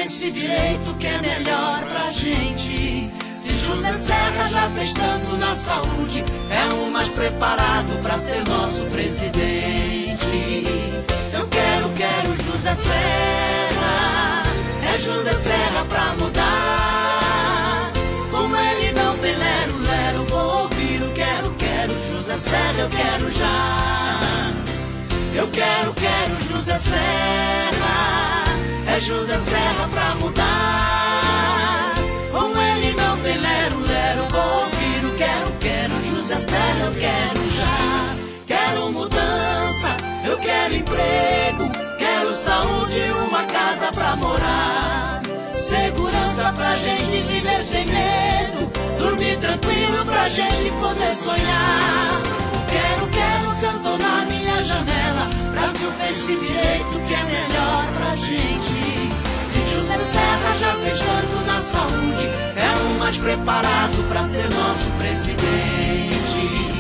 pense direito que é melhor pra gente. Se José Serra já fez tanto na saúde, é o mais preparado pra ser nosso presidente. Eu quero José Serra, é José Serra pra mudar. Como ele não tem lero, vou ouvir o quero, José Serra eu quero já. Eu quero José Serra, é José Serra pra mudar. Como ele não tem lero, vou ouvir o quero, José Serra eu quero já. Quero mudança, eu quero emprego, quero saúde e uma casa pra morar. Segurança pra gente viver sem medo, dormir tranquilo pra gente poder sonhar. Quero canto na minha janela, Brasil pense direito que é melhor pra gente. Se José Serra já fez tanto na saúde, é o mais preparado pra ser nosso presidente.